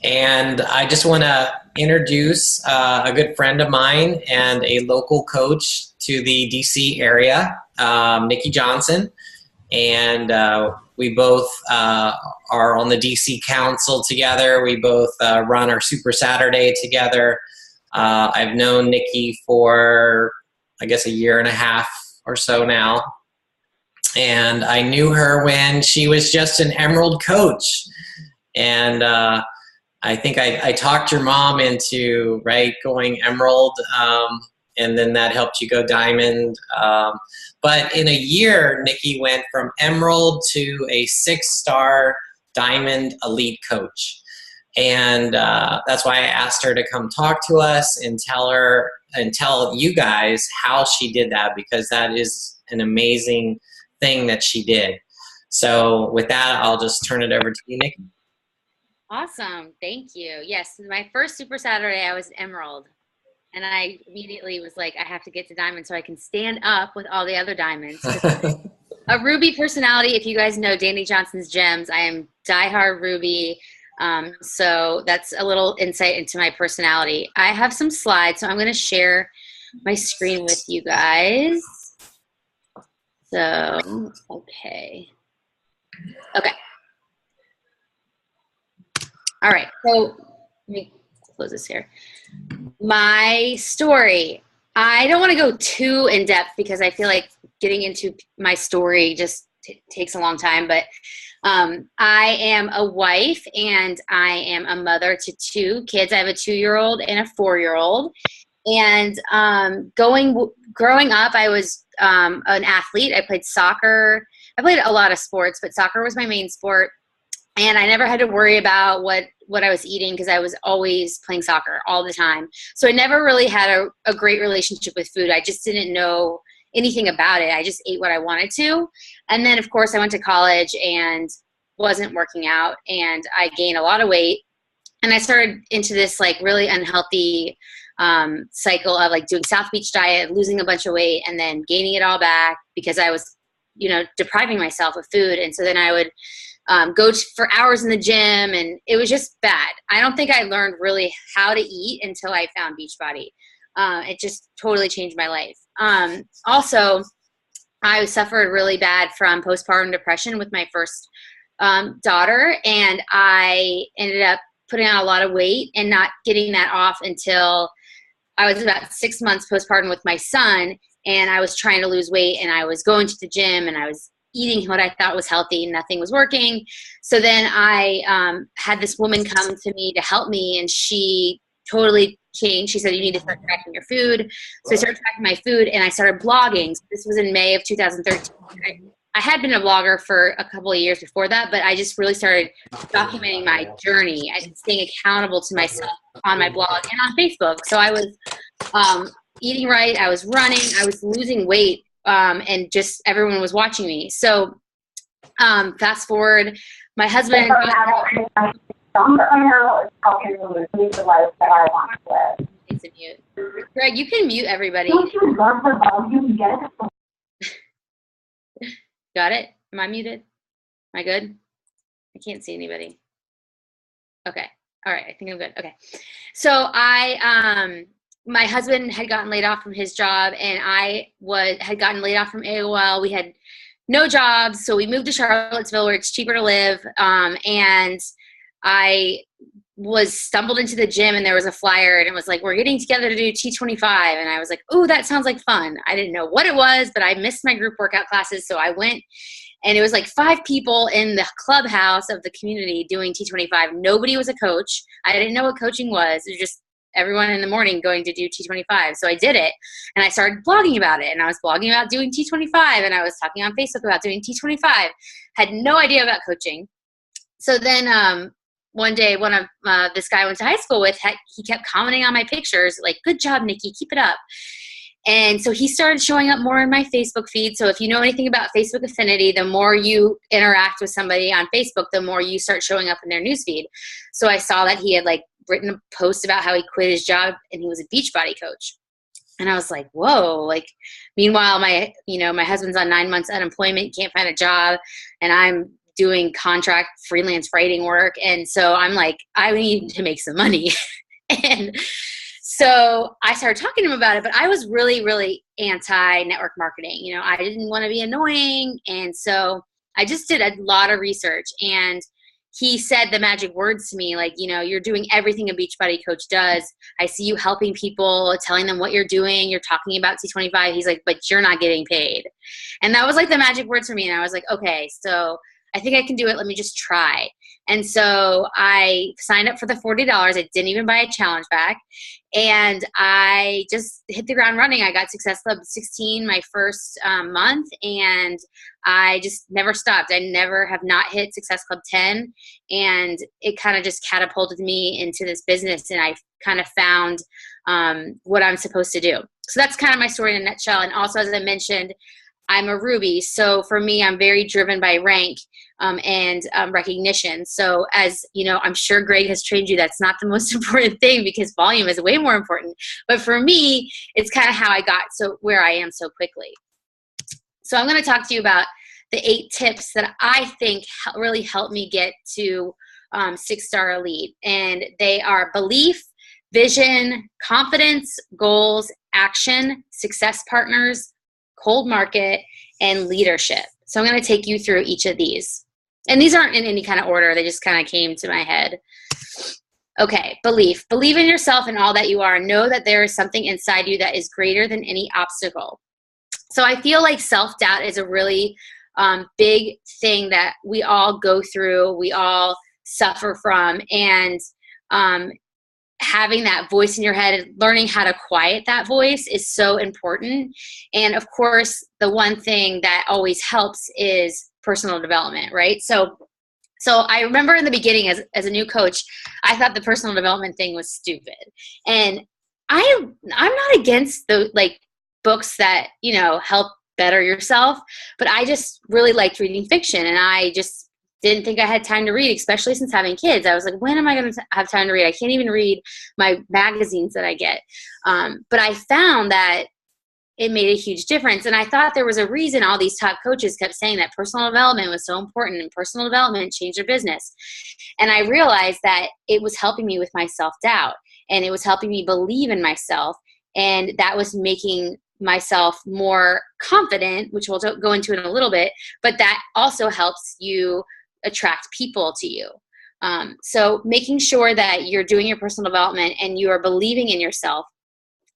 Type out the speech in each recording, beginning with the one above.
And I just want to introduce a good friend of mine and a local coach to the DC area, Nikki Johnson. And we both are on the DC Council together. We both run our Super Saturday together. I've known Nikki for, I guess, a year and a half or so now. And I knew her when she was just an Emerald coach. And I think I talked your mom into going Emerald, and then that helped you go Diamond. But in a year, Nikki went from Emerald to a 6-star Diamond elite coach. And that's why I asked her to come talk to us and tell you guys how she did that, because that is an amazing thing that she did. So with that, I'll just turn it over to you, Nikki. Awesome. Thank you. Yes, my first Super Saturday, I was Emerald. And I immediately was like, I have to get to Diamond so I can stand up with all the other Diamonds. A Ruby personality, if you guys know Danny Johnson's Gems, I am diehard Ruby. So that's a little insight into my personality. I have some slides, so I'm going to share my screen with you guys. So, okay. All right, so let me close this here. My story. I don't want to go too in depth because I feel like getting into my story just takes a long time, but I am a wife and I am a mother to 2 kids. I have a 2-year-old and a 4-year-old. And growing up, I was an athlete. I played soccer. I played a lot of sports, but soccer was my main sport. And I never had to worry about what I was eating because I was always playing soccer all the time. So I never really had a great relationship with food. I just didn't know anything about it. I just ate what I wanted to. And then, of course, I went to college and wasn't working out. And I gained a lot of weight. And I started into this really unhealthy cycle of doing South Beach diet, losing a bunch of weight, and then gaining it all back because I was, depriving myself of food. And so then I would go for hours in the gym, and it was just bad. I don't think I learned really how to eat until I found Beachbody. It just totally changed my life. Also, I suffered really bad from postpartum depression with my first daughter, and I ended up putting on a lot of weight and not getting that off until I was about 6 months postpartum with my son, and I was trying to lose weight, and I was going to the gym, and I was eating what I thought was healthy, and nothing was working. So then I had this woman come to me to help me, and she totally changed. She said, you need to start tracking your food. So I started tracking my food, and I started blogging. So this was in May of 2013. I had been a blogger for a couple of years before that, but I just really started documenting my journey and staying accountable to myself on my blog and on Facebook. So I was eating right, I was running, I was losing weight, and just everyone was watching me. So fast forward, my husband. It's a mute. Greg, you can mute everybody. Got it? Am I muted? Am I good? I can't see anybody. Okay. All right. I think I'm good. Okay. So my husband had gotten laid off from his job, and I had gotten laid off from AOL. We had no jobs, so we moved to Charlottesville where it's cheaper to live. And I stumbled into the gym, and there was a flyer, and it was like, we're getting together to do T25. And I was like, oh, that sounds like fun. I didn't know what it was, but I missed my group workout classes. So I went, and it was like 5 people in the clubhouse of the community doing T25. Nobody was a coach. I didn't know what coaching was. It was just everyone in the morning going to do T25. So I did it, and I started blogging about it, and I was blogging about doing T25, and I was talking on Facebook about doing T25. Had no idea about coaching. So then one day, one of this guy I went to high school with, he kept commenting on my pictures, like, good job, Nikki, keep it up. And so he started showing up more in my Facebook feed. So if you know anything about Facebook affinity, the more you interact with somebody on Facebook, the more you start showing up in their newsfeed. So I saw that he had written a post about how he quit his job and he was a Beachbody coach. And I was like, whoa, meanwhile, my husband's on 9 months unemployment, can't find a job, and I'm doing contract freelance writing work. And so I'm like, I need to make some money. And so I started talking to him about it, but I was really, really anti-network marketing. You know, I didn't want to be annoying. And so I just did a lot of research, and he said the magic words to me, like, you know, you're doing everything a Beachbody coach does. I see you helping people, telling them what you're doing. You're talking about T25. He's like, but you're not getting paid. And that was like the magic words for me. And I was like, okay, so I think I can do it. Let me just try. And so I signed up for the $40. I didn't even buy a challenge pack. And I just hit the ground running. I got Success Club 16 my first month, and I just never stopped. I never have not hit Success Club 10. And it kind of just catapulted me into this business, and I kind of found what I'm supposed to do. So that's kind of my story in a nutshell. And also, as I mentioned, I'm a Ruby. So for me, I'm very driven by rank and recognition. So as you know, I'm sure Greg has trained you, that's not the most important thing, because volume is way more important. But for me, it's kind of how I got so where I am so quickly. So I'm going to talk to you about the 8 tips that I think really helped me get to 6-star elite. And they are belief, vision, confidence, goals, action, success partners, cold market, and leadership. So I'm going to take you through each of these. And these aren't in any kind of order. They just kind of came to my head. Okay, belief. Believe in yourself and all that you are. Know that there is something inside you that is greater than any obstacle. So I feel like self-doubt is a really big thing that we all go through, we all suffer from. And having that voice in your head, learning how to quiet that voice is so important. And of course, the one thing that always helps is personal development, right? So I remember in the beginning as a new coach, I thought the personal development thing was stupid. And I'm not against the books that, you know, help better yourself, but I just really liked reading fiction, and I just didn't think I had time to read, especially since having kids. I was like, when am I going to have time to read? I can't even read my magazines that I get. But I found that it made a huge difference. And I thought there was a reason all these top coaches kept saying that personal development was so important, and personal development changed their business. And I realized that it was helping me with my self-doubt, and it was helping me believe in myself. And that was making myself more confident, which we'll go into in a little bit, but that also helps you attract people to you. So making sure that you're doing your personal development and you are believing in yourself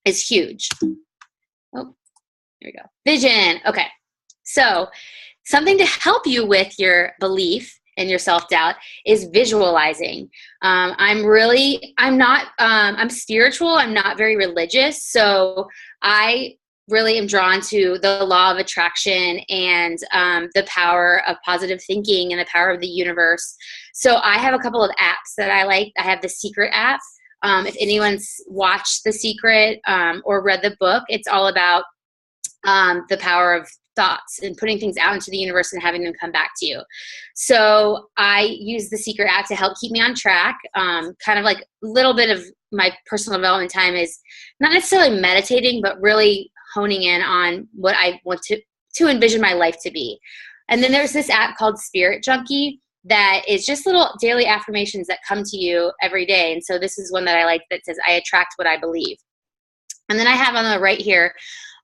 is huge. Oh, here we go. Vision. Okay. So something to help you with your belief and your self-doubt is visualizing. I'm spiritual. I'm not very religious. So I really am drawn to the law of attraction and the power of positive thinking and the power of the universe. So I have a couple of apps that I like. I have the Secret app. If anyone's watched The Secret or read the book, it's all about the power of thoughts and putting things out into the universe and having them come back to you. So I use the Secret app to help keep me on track. Kind of like a little bit of my personal development time is not necessarily meditating, but really honing in on what I want to envision my life to be. And then there's this app called Spirit Junkie that is just little daily affirmations that come to you every day. And so this is one that I like that says, I attract what I believe. And then I have on the right here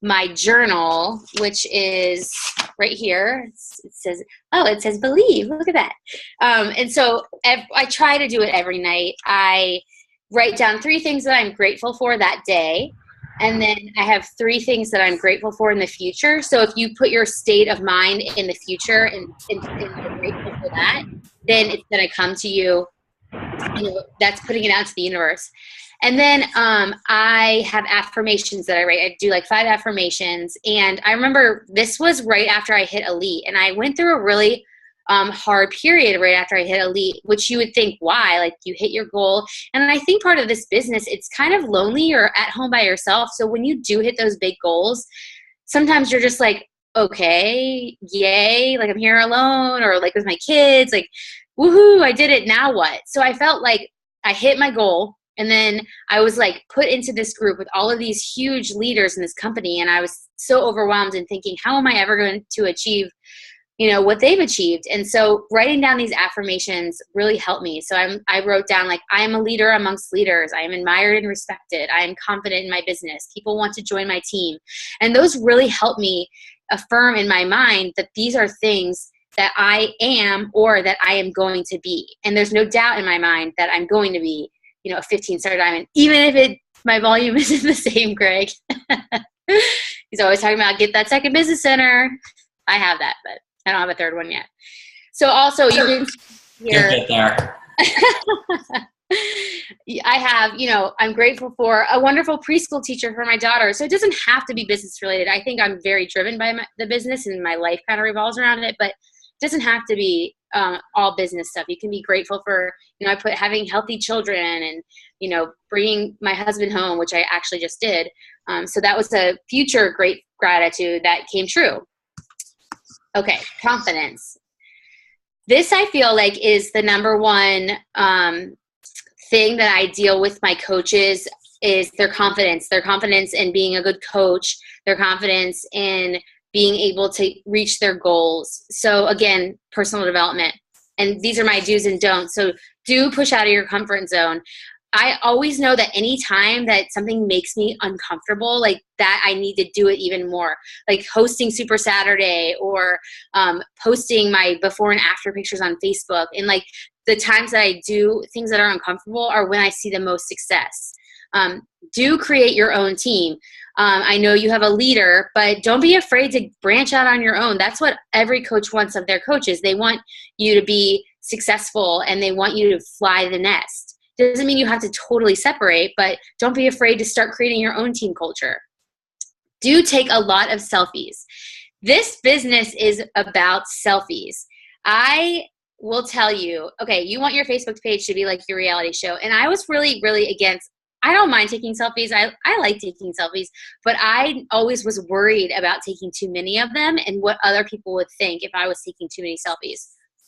my journal, which is right here. It says believe. Look at that. And so I try to do it every night. I write down 3 things that I'm grateful for that day. And then I have 3 things that I'm grateful for in the future. So if you put your state of mind in the future and you're grateful for that, then it's going to come to you. You know, that's putting it out to the universe. And then I have affirmations that I write. I do like 5 affirmations. And I remember this was right after I hit elite. And I went through a really hard period right after I hit elite, which you would think, why? Like, you hit your goal. And I think part of this business, it's kind of lonely. You're at home by yourself. So when you do hit those big goals, sometimes you're just like, okay, yay, like I'm here alone, or like with my kids, like, woohoo, I did it, now what? So I felt like I hit my goal, and then I was like put into this group with all of these huge leaders in this company, and I was so overwhelmed and thinking, how am I ever going to achieve what they've achieved. And so writing down these affirmations really helped me. So I wrote down, like, I am a leader amongst leaders. I am admired and respected. I am confident in my business. People want to join my team. And those really helped me affirm in my mind that these are things that I am or that I am going to be. And there's no doubt in my mind that I'm going to be, a 15-star diamond, even if my volume isn't the same, Greg. He's always talking about get that second business center. I have that, but I don't have a third one yet. So also you can hear. Get there. I have, I'm grateful for a wonderful preschool teacher for my daughter. So it doesn't have to be business related. I think I'm very driven by the business, and my life kind of revolves around it, but it doesn't have to be all business stuff. You can be grateful for, I put having healthy children and, bringing my husband home, which I actually just did. So that was a future great gratitude that came true. Okay, confidence. This, I feel like, is the number one thing that I deal with my coaches is their confidence. Their confidence in being a good coach. Their confidence in being able to reach their goals. So again, personal development. And these are my do's and don'ts. So do push out of your comfort zone. I always know that any time that something makes me uncomfortable, like that, I need to do it even more. Like hosting Super Saturday or posting my before and after pictures on Facebook. And like the times that I do things that are uncomfortable are when I see the most success. Do create your own team. I know you have a leader, but don't be afraid to branch out on your own. That's what every coach wants of their coaches. They want you to be successful and they want you to fly the nest. Doesn't mean you have to totally separate, but don't be afraid to start creating your own team culture. Do take a lot of selfies. This business is about selfies. I will tell you, okay, you want your Facebook page to be like your reality show. And I was really, really against, I don't mind taking selfies. I like taking selfies, but I always was worried about taking too many of them and what other people would think if I was taking too many selfies.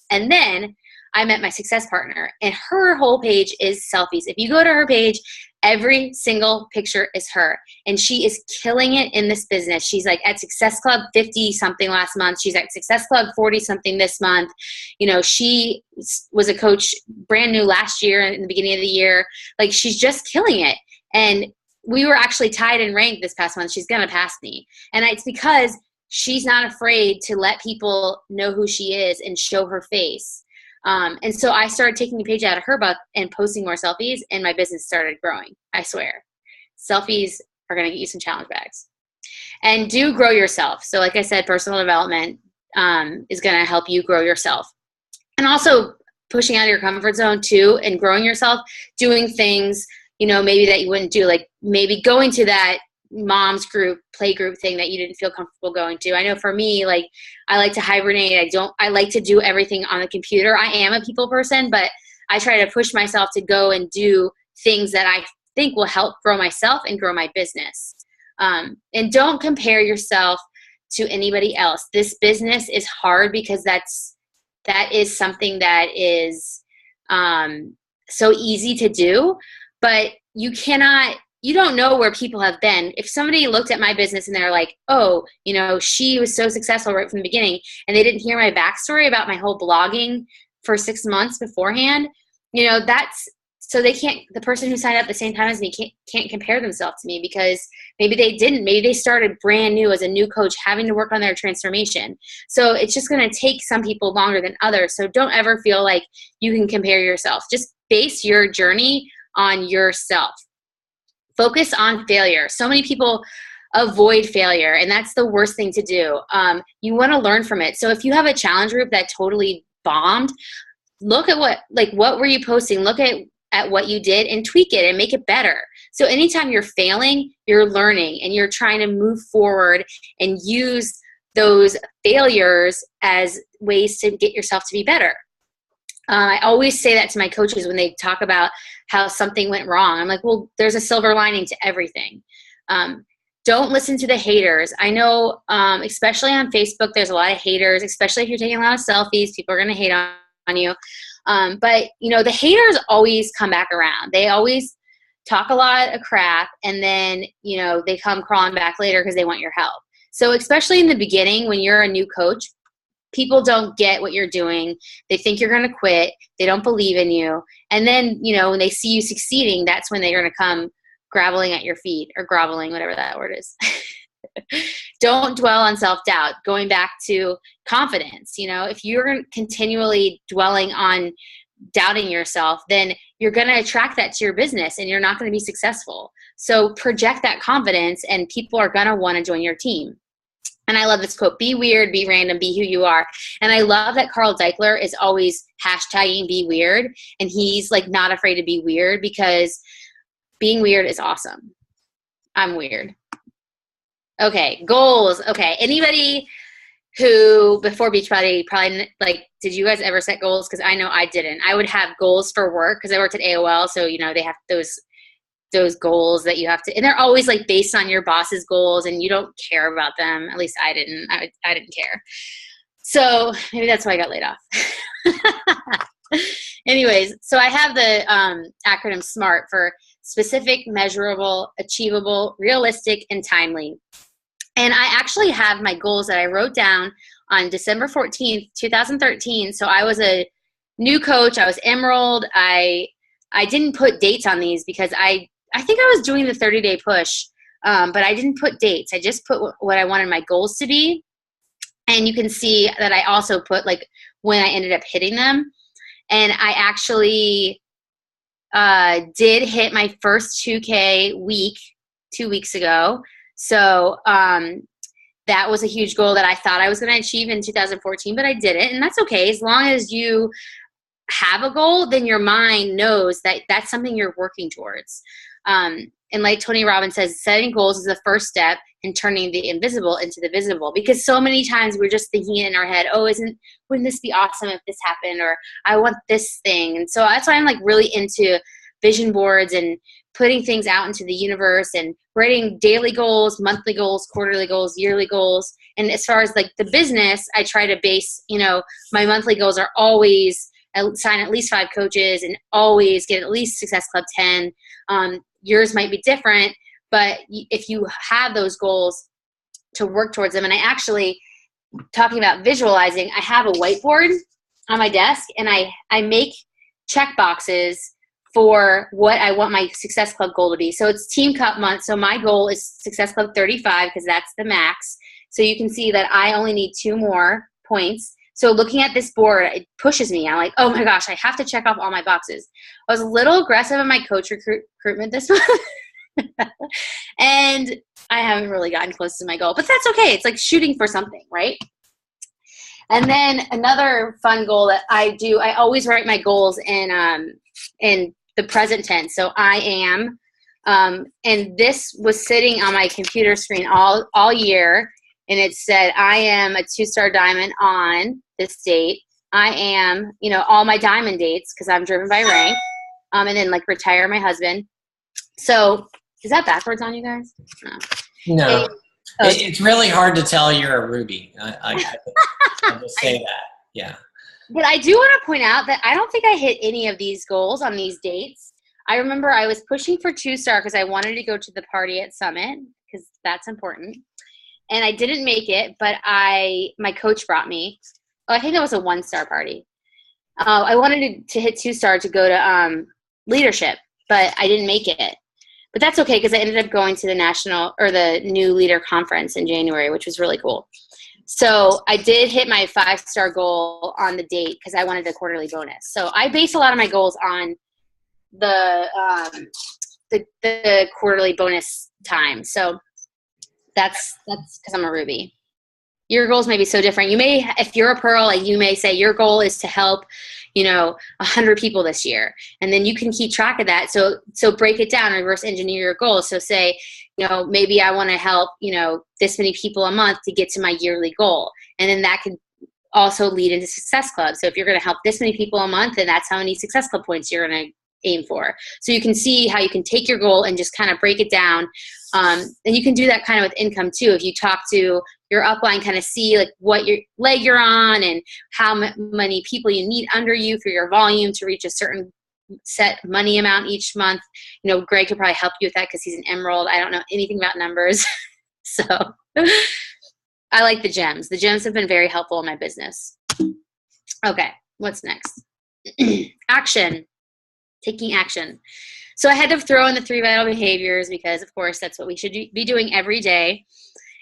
And then I met my success partner, and her whole page is selfies. If you go to her page, every single picture is her, and she is killing it in this business. She's like at Success Club 50 something last month. She's at Success Club 40 something this month. She was a coach brand new last year in the beginning of the year. Like, she's just killing it. And we were actually tied in rank this past month. She's going to pass me. And it's because she's not afraid to let people know who she is and show her face. And so I started taking a page out of her book and posting more selfies, and my business started growing. I swear. Selfies are going to get you some challenge bags. And do grow yourself. So like I said, personal development is going to help you grow yourself. And also pushing out of your comfort zone too, and growing yourself, doing things, maybe that you wouldn't do, like maybe going to that mom's group, play group thing that you didn't feel comfortable going to. I know for me, like, I like to hibernate. I like to do everything on the computer. I am a people person, but I try to push myself to go and do things that I think will help grow myself and grow my business. And don't compare yourself to anybody else. This business is hard because that is something that is so easy to do, but you don't know where people have been. If somebody looked at my business and they're like, oh, she was so successful right from the beginning, and they didn't hear my backstory about my whole blogging for 6 months beforehand, so they can't, the person who signed up at the same time as me can't compare themselves to me, because maybe they didn't. Maybe they started brand new as a new coach, having to work on their transformation. So it's just going to take some people longer than others. So don't ever feel like you can compare yourself. Just base your journey on yourself. Focus on failure. So many people avoid failure, and that's the worst thing to do. You want to learn from it. So if you have a challenge group that totally bombed, look at what were you posting? Look at what you did and tweak it and make it better. So anytime you're failing, you're learning, and you're trying to move forward and use those failures as ways to get yourself to be better. I always say that to my coaches when they talk about how something went wrong. I'm like, well, there's a silver lining to everything. Don't listen to the haters. I know, especially on Facebook, there's a lot of haters, especially if you're taking a lot of selfies. People are going to hate on you. But, the haters always come back around. They always talk a lot of crap, and then, they come crawling back later because they want your help. So especially in the beginning, when you're a new coach, people don't get what you're doing. They think you're going to quit. They don't believe in you. And then, you know, when they see you succeeding, that's when they're going to come groveling at your feet, or groveling, whatever that word is. Don't dwell on self-doubt. Going back to confidence, you know, if you're continually dwelling on doubting yourself, then you're going to attract that to your business and you're not going to be successful. So project that confidence and people are going to want to join your team. And I love this quote, be weird, be random, be who you are. And I love that Carl Deichler is always hashtagging be weird. And he's like not afraid to be weird, because being weird is awesome. I'm weird. Okay, goals. Okay, anybody who before Beachbody probably like, did you guys ever set goals? Because I know I didn't. I would have goals for work because I worked at AOL, so you know they have those goals that you have to, and they're always like based on your boss's goals, and you don't care about them. At least I didn't. I didn't care. So maybe that's why I got laid off. Anyways, so I have the acronym SMART for specific, measurable, achievable, realistic, and timely. And I actually have my goals that I wrote down on December 14th, 2013. So I was a new coach. I was Emerald. I didn't put dates on these because I think I was doing the 30-day push, but I didn't put dates. I just put what I wanted my goals to be. And you can see that I also put like when I ended up hitting them. And I actually did hit my first 2K week 2 weeks ago. So that was a huge goal that I thought I was going to achieve in 2014, but I didn't. And that's okay. As long as you have a goal, then your mind knows that that's something you're working towards. And like Tony Robbins says, setting goals is the first step in turning the invisible into the visible. Because so many times we're just thinking in our head, oh, wouldn't this be awesome if this happened? Or I want this thing. And so that's why I'm like really into vision boards and putting things out into the universe and writing daily goals, monthly goals, quarterly goals, yearly goals. And as far as like the business, I try to base, you know, my monthly goals are always sign at least 5 coaches and always get at least Success Club 10. Yours might be different, but if you have those goals to work towards them, and I actually, talking about visualizing, I have a whiteboard on my desk and I make check boxes for what I want my Success Club goal to be. So it's Team Cup month. So my goal is Success Club 35 because that's the max. So you can see that I only need 2 more points. So looking at this board, it pushes me. I'm like, oh my gosh, I have to check off all my boxes. I was a little aggressive in my coach recruitment this month. And I haven't really gotten close to my goal, but that's okay. It's like shooting for something, right? And then another fun goal that I do, I always write my goals in the present tense. So I am, and this was sitting on my computer screen all year. And it said, I am a 2-star diamond on this date. I am, you know, all my diamond dates because I'm driven by rank. And then like retire my husband. So is that backwards on you guys? No. It's really hard to tell you're a Ruby. I just say that. Yeah. But I do want to point out that I don't think I hit any of these goals on these dates. I remember I was pushing for 2-star because I wanted to go to the party at Summit because that's important. And I didn't make it, but my coach brought me. Oh, I think that was a 1-star party. I wanted to hit 2-star to go to leadership, but I didn't make it. But that's okay because I ended up going to the new leader conference in January, which was really cool. So I did hit my 5-star goal on the date because I wanted a quarterly bonus. So I base a lot of my goals on the quarterly bonus time. So that's because I'm a Ruby. Your goals may be so different. You may, if you're a Pearl, like you may say your goal is to help, 100 people this year. And then you can keep track of that. So break it down, reverse engineer your goals. So say, maybe I want to help, this many people a month to get to my yearly goal. And then that could also lead into Success Club. So if you're going to help this many people a month, then that's how many Success Club points you're going to aim for. So you can see how you can take your goal and just kind of break it down. And you can do that kind of with income too. If you talk to your upline, kind of see like what your leg you're on and how many people you need under you for your volume to reach a certain set money amount each month. Greg could probably help you with that because he's an Emerald. I don't know anything about numbers. So I like the gems. The gems have been very helpful in my business. Okay, what's next? Action. Taking action. So I had to throw in the 3 vital behaviors because, of course, that's what we should be doing every day.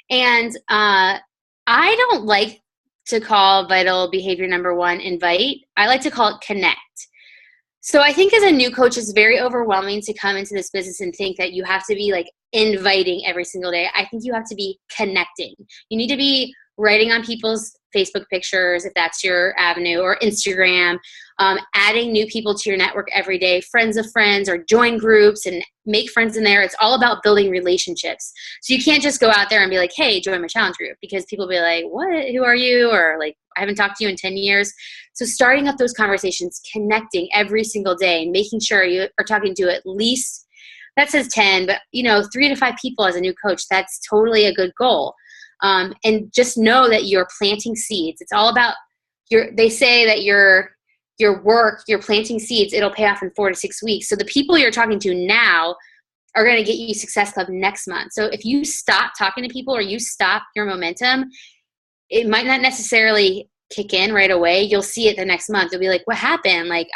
And I don't like to call vital behavior number 1 invite. I like to call it connect. So I think as a new coach, it's very overwhelming to come into this business and think that you have to be like inviting every single day. I think you have to be connecting. You need to be writing on people's Facebook pictures, if that's your avenue, or Instagram, adding new people to your network every day, friends of friends, or join groups and make friends in there. It's all about building relationships. So you can't just go out there and be like, hey, join my challenge group, because people be like, what, who are you? Or like, I haven't talked to you in 10 years. So starting up those conversations, connecting every single day, making sure you are talking to at least, that says 10, but 3 to 5 people as a new coach, that's totally a good goal. And just know that you're planting seeds. It's all about they say that your work, you're planting seeds, it'll pay off in 4 to 6 weeks. So the people you're talking to now are going to get you Success Club next month. So if you stop talking to people or you stop your momentum, it might not necessarily kick in right away. You'll see it the next month. You'll be like, what happened? Like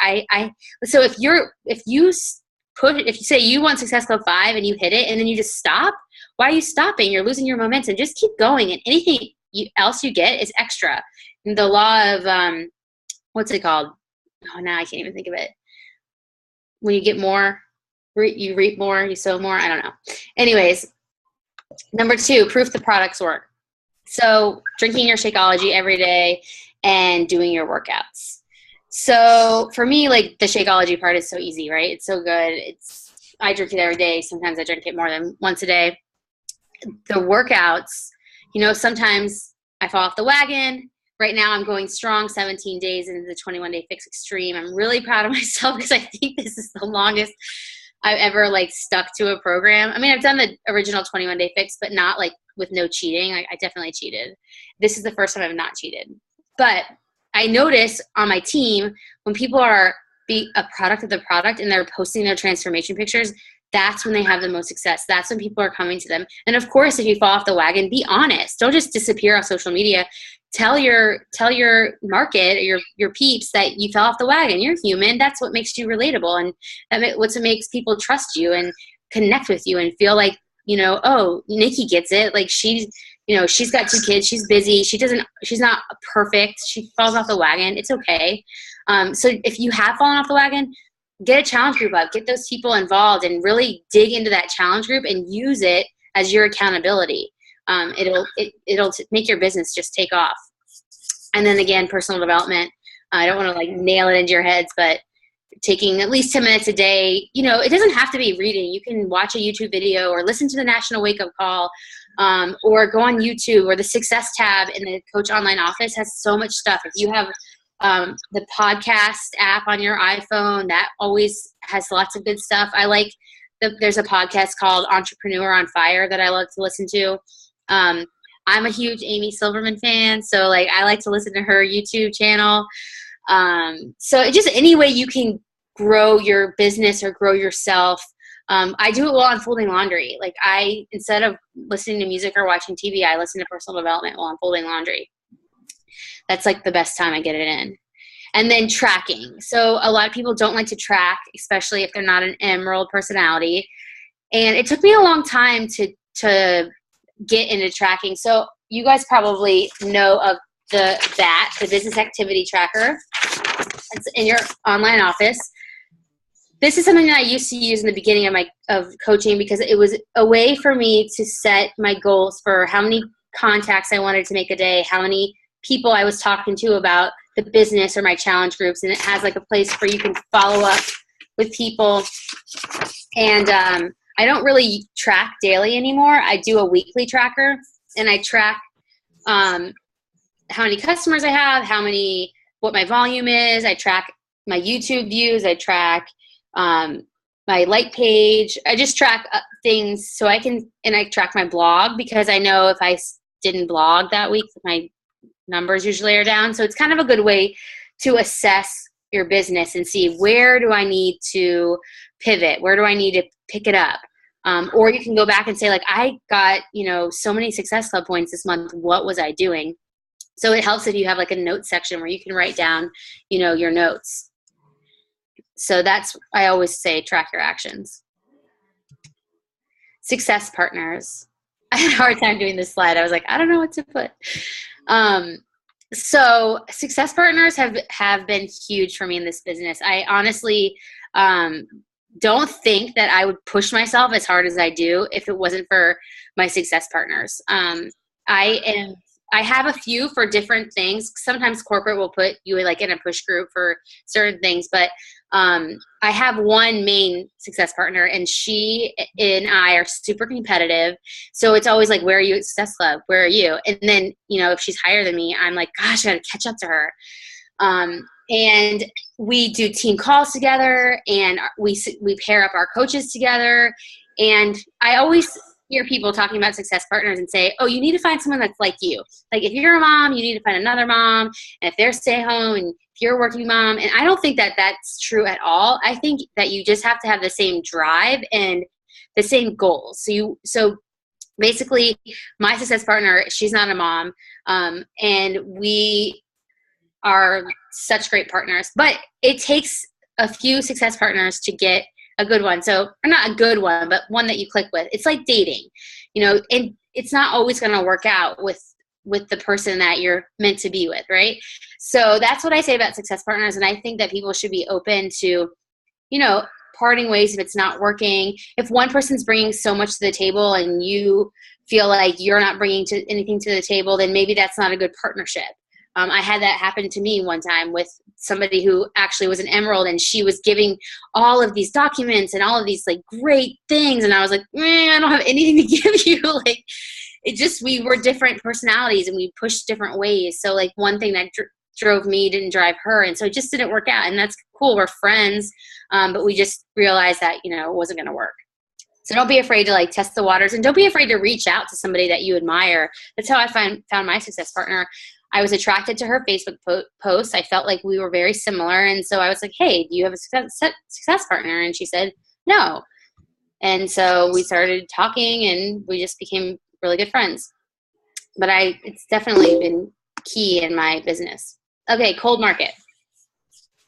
so if you say you want Success Club 5 and you hit it and then you just stop, why are you stopping? You're losing your momentum. Just keep going, and anything else you get is extra. And the law of, what's it called? Oh, now I can't even think of it. When you get more, you reap more, you sow more. I don't know. Anyways, number 2, proof the products work. So drinking your Shakeology every day and doing your workouts. So for me, like the Shakeology part is so easy, right? It's so good. I drink it every day. Sometimes I drink it more than once a day. The workouts, sometimes I fall off the wagon. Right now I'm going strong, 17 days into the 21-day fix extreme. I'm really proud of myself because I think this is the longest I've ever stuck to a program. I mean, I've done the original 21-day fix, but not with no cheating. I definitely cheated. This is the first time I've not cheated. But I notice on my team, when people are a product of the product and they're posting their transformation pictures, that's when they have the most success. That's when people are coming to them. And of course, if you fall off the wagon, be honest. Don't just disappear off social media. Tell your market, or your peeps, that you fell off the wagon. You're human. That's what makes you relatable, and that's what makes people trust you and connect with you and feel like, oh, Nikki gets it. Like she's got 2 kids. She's busy. She's not perfect. She falls off the wagon. It's okay. So if you have fallen off the wagon, get a challenge group up, get those people involved, and really dig into that challenge group and use it as your accountability. It'll make your business just take off. And then again, personal development. I don't want to nail it into your heads, but taking at least 10 minutes a day, it doesn't have to be reading. You can watch a YouTube video or listen to the National Wake Up Call, or go on YouTube, or the Success tab in the Coach Online Office has so much stuff. If you have the podcast app on your iPhone, that always has lots of good stuff. There's a podcast called Entrepreneur on Fire that I love to listen to. I'm a huge Amy Silverman fan, so I like to listen to her YouTube channel. So just any way you can grow your business or grow yourself. I do it while I'm folding laundry. Instead of listening to music or watching TV, I listen to personal development while I'm folding laundry. That's the best time I get it in. And then tracking. So a lot of people don't like to track, especially if they're not an emerald personality. And it took me a long time to get into tracking. So you guys probably know of the business activity tracker. It's in your online office. This is something that I used to use in the beginning of coaching, because it was a way for me to set my goals for how many contacts I wanted to make a day, how many people I was talking to about the business or my challenge groups. And it has a place where you can follow up with people. And I don't really track daily anymore. I do a weekly tracker, and I track how many customers I have, what my volume is. I track my YouTube views. I track my like page. I just track things so and I track my blog, because I know if I didn't blog that week, my numbers usually are down. So it's kind of a good way to assess your business and see, where do I need to pivot? Where do I need to pick it up? Or you can go back and say, I got, so many Success Club points this month. What was I doing? So it helps if you have like a note section where you can write down, your notes. So that's, I always say, track your actions. Success partners. I had a hard time doing this slide. I was like, I don't know what to put. So success partners have been huge for me in this business. I honestly don't think that I would push myself as hard as I do if it wasn't for my success partners. I have a few for different things. Sometimes corporate will put you like in a push group for certain things, but I have one main success partner, and she and I are super competitive. So it's always like, where are you at Success Club? Where are you? And then, if she's higher than me, I'm like, gosh, I got to catch up to her. And we do team calls together, and we pair up our coaches together. And I always hear people talking about success partners and say, oh, you need to find someone that's like you. Like if you're a mom, you need to find another mom. And if they're stay home and if you're a working mom. And I don't think that that's true at all. I think that you just have to have the same drive and the same goals. So basically my success partner, she's not a mom. And we are such great partners, but it takes a few success partners to get a good one. So, or not a good one, but one that you click with. It's like dating, and it's not always going to work out with the person that you're meant to be with, right? So that's what I say about success partners. And I think that people should be open to, parting ways if it's not working. If one person's bringing so much to the table and you feel like you're not bringing anything to the table, then maybe that's not a good partnership. I had that happen to me one time with somebody who actually was an Emerald, and she was giving all of these documents and all of these like great things. And I was like, I don't have anything to give you. Like we were different personalities and we pushed different ways. So like one thing that drove me didn't drive her. And so it just didn't work out, and that's cool. We're friends. But we just realized that, it wasn't going to work. So don't be afraid to like test the waters, and don't be afraid to reach out to somebody that you admire. That's how I found my success partner. I was attracted to her Facebook posts. I felt like we were very similar. And so I was like, hey, do you have a success partner? And she said, no. And so we started talking, and we just became really good friends. But it's definitely been key in my business. Okay, cold market.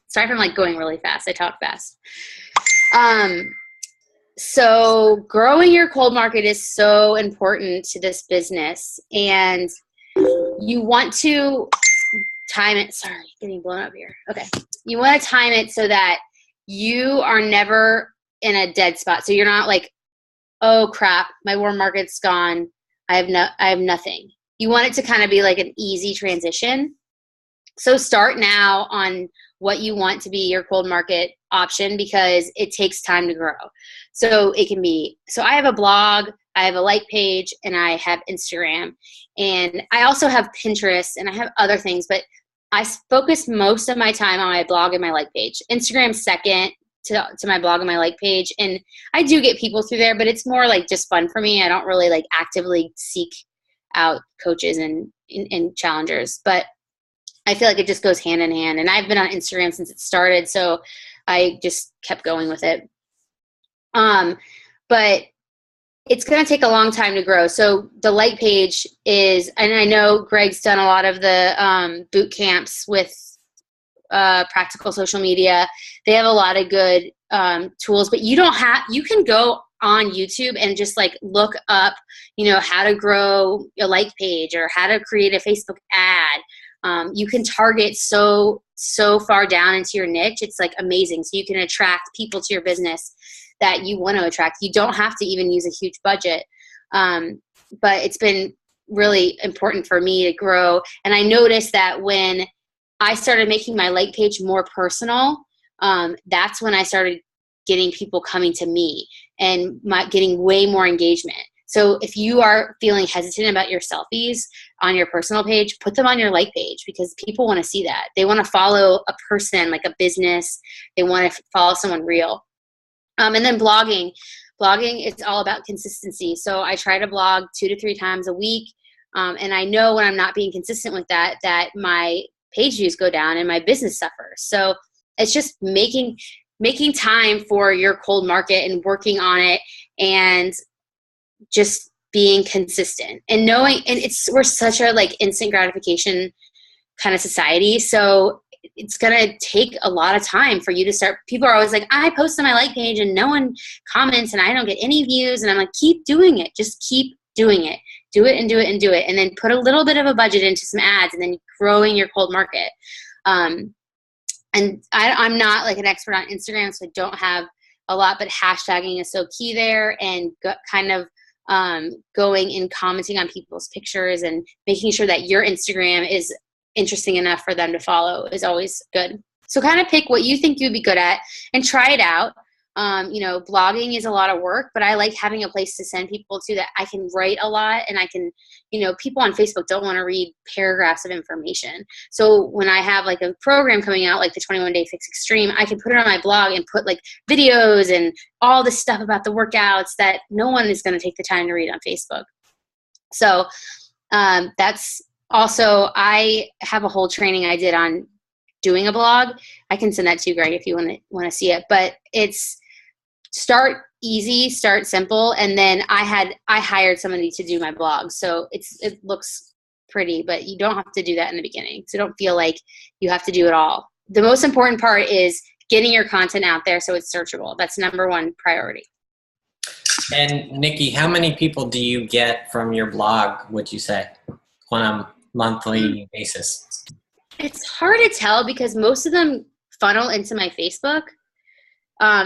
Sorry if I'm like going really fast. I talk fast. So growing your cold market is so important to this business. And you want to time it. Sorry, getting blown up here. Okay. You want to time it so that you are never in a dead spot. So you're not like, oh crap, my warm market's gone. I have nothing. You want it to kind of be like an easy transition. So start now on what you want to be your cold market option, because it takes time to grow. So I have a blog, I have a like page, and I have Instagram, and I also have Pinterest, and I have other things, but I focus most of my time on my blog and my like page. Instagram second to my blog and my like page. And I do get people through there, but it's more like just fun for me. I don't really like actively seek out coaches and challengers, but I feel like it just goes hand in hand. And I've been on Instagram since it started, so I just kept going with it. But it's going to take a long time to grow. So the like page is, and I know Greg's done a lot of the boot camps with practical social media. They have a lot of good tools, but you can go on YouTube and just like look up, how to grow a like page or how to create a Facebook ad. You can target so far down into your niche. It's like amazing. So you can attract people to your business that you want to attract. You don't have to even use a huge budget. But it's been really important for me to grow. And I noticed that when I started making my like page more personal, that's when I started getting people coming to me and getting way more engagement. So if you are feeling hesitant about your selfies on your personal page, put them on your like page, because people want to see that. They want to follow a person, like a business. They want to follow someone real. And then blogging. Blogging is all about consistency. So I try to blog 2 to 3 times a week. And I know when I'm not being consistent with that my page views go down and my business suffers. So it's just making time for your cold market and working on it, and just being consistent and knowing, and we're such a like instant gratification kind of society. So it's going to take a lot of time for you to start. People are always like, I post on my like page and no one comments and I don't get any views. And I'm like, keep doing it. Just keep doing it. Do it and do it and do it. And then put a little bit of a budget into some ads and then growing your cold market. And I'm not like an expert on Instagram, so I don't have a lot, but hashtagging is so key there, and kind of going and commenting on people's pictures and making sure that your Instagram is interesting enough for them to follow is always good. So kind of pick what you think you'd be good at and try it out. Blogging is a lot of work, but I like having a place to send people to that I can write a lot, and I can, people on Facebook don't want to read paragraphs of information. So when I have like a program coming out, like the 21 Day Fix Extreme, I can put it on my blog and put like videos and all the stuff about the workouts that no one is going to take the time to read on Facebook. So that's also, I have a whole training I did on doing a blog. I can send that to you, Greg, if you want to see it, but it's start easy, start simple. And then I hired somebody to do my blog. So it looks pretty, but you don't have to do that in the beginning. So don't feel like you have to do it all. The most important part is getting your content out there so it's searchable. That's number one priority. And Nikki, how many people do you get from your blog, would you say, on a monthly basis? It's hard to tell because most of them funnel into my Facebook.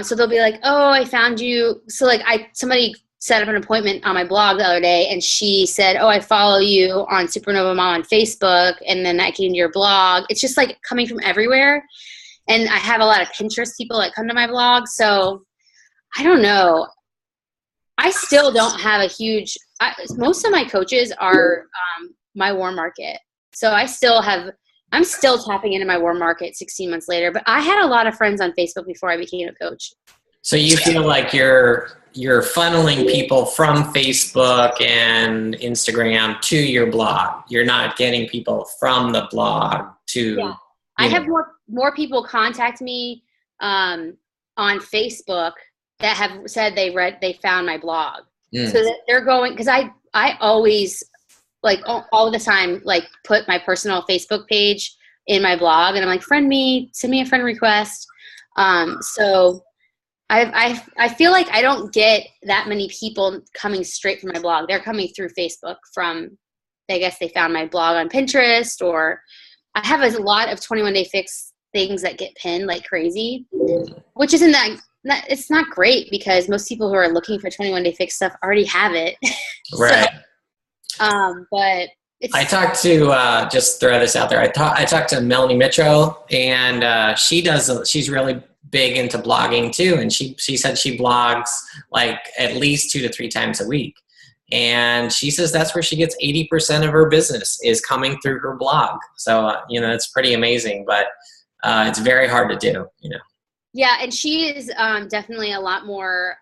So they'll be like, oh, I found you. So like somebody set up an appointment on my blog the other day and she said, oh, I follow you on Supernova Mom on Facebook. And then I came to your blog. It's just like coming from everywhere. And I have a lot of Pinterest people that come to my blog. So I don't know. I still don't have a huge, most of my coaches are my warm market. So I'm still tapping into my warm market 16 months later, but I had a lot of friends on Facebook before I became a coach. So you feel like you're funneling people from Facebook and Instagram to your blog. You're not getting people from the blog to. Yeah. I have more people contact me on Facebook that have said they found my blog. So that they're going, because I always like all the time, like put my personal Facebook page in my blog and I'm like, friend me, send me a friend request. So I feel like I don't get that many people coming straight from my blog. They're coming through Facebook from, I guess they found my blog on Pinterest, or I have a lot of 21 Day Fix things that get pinned like crazy, which isn't it's not great because most people who are looking for 21 Day Fix stuff already have it. Right. But I talked to, just throw this out there. I talked to Melanie Mitro, and she's really big into blogging too. And she said she blogs like at least 2 to 3 times a week. And she says that's where she gets 80% of her business is coming through her blog. So, it's pretty amazing, but it's very hard to do, Yeah, and she is definitely a lot more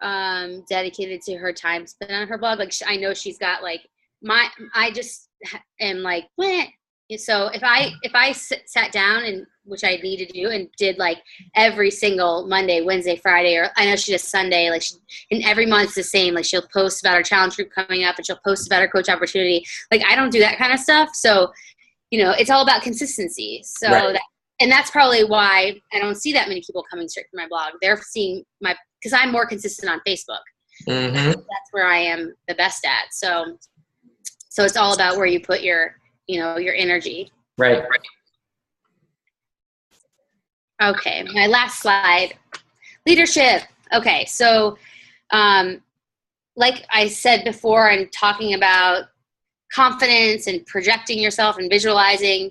dedicated to her time spent on her blog. Like I know she's got like I just am like, what? So if I sat down, and which I need to do, and did like every single Monday, Wednesday, Friday, or I know she does Sunday, like and every month's the same. Like she'll post about her challenge group coming up, and she'll post about her coach opportunity. Like I don't do that kind of stuff. So, it's all about consistency. So right. And that's probably why I don't see that many people coming straight from my blog. They're seeing because I'm more consistent on Facebook. Mm-hmm. That's where I am the best at. So it's all about where you put your energy. Right. Okay. My last slide, leadership. Okay. So, like I said before, I'm talking about confidence and projecting yourself and visualizing.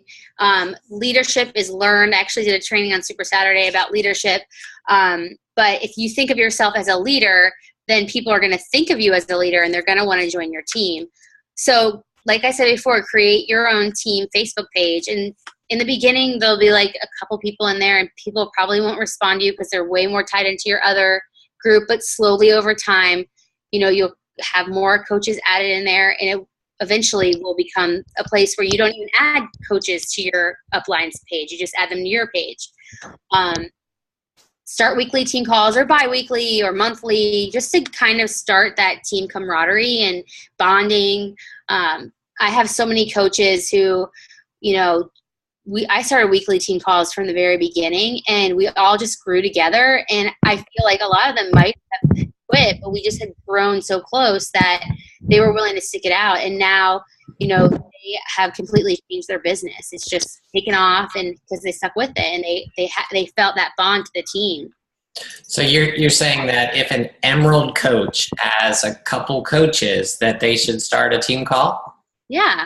Leadership is learned. I actually did a training on Super Saturday about leadership. But if you think of yourself as a leader, then people are going to think of you as a leader and they're going to want to join your team. So like I said before, create your own team Facebook page. And in the beginning, there'll be like a couple people in there and people probably won't respond to you because they're way more tied into your other group. But slowly over time, you'll have more coaches added in there, and it eventually will become a place where you don't even add coaches to your uplines page. You just add them to your page. start weekly team calls or bi-weekly or monthly, just to kind of start that team camaraderie and bonding. I have so many coaches who, you know, I started weekly team calls from the very beginning, and we all just grew together. And I feel like a lot of them might have quit, but we just had grown so close that they were willing to stick it out. And now, you know, they have completely changed their business. It's just taken off, and because they stuck with it, and they felt that bond to the team. So you're saying that if an Emerald coach has a couple coaches, that they should start a team call? Yeah.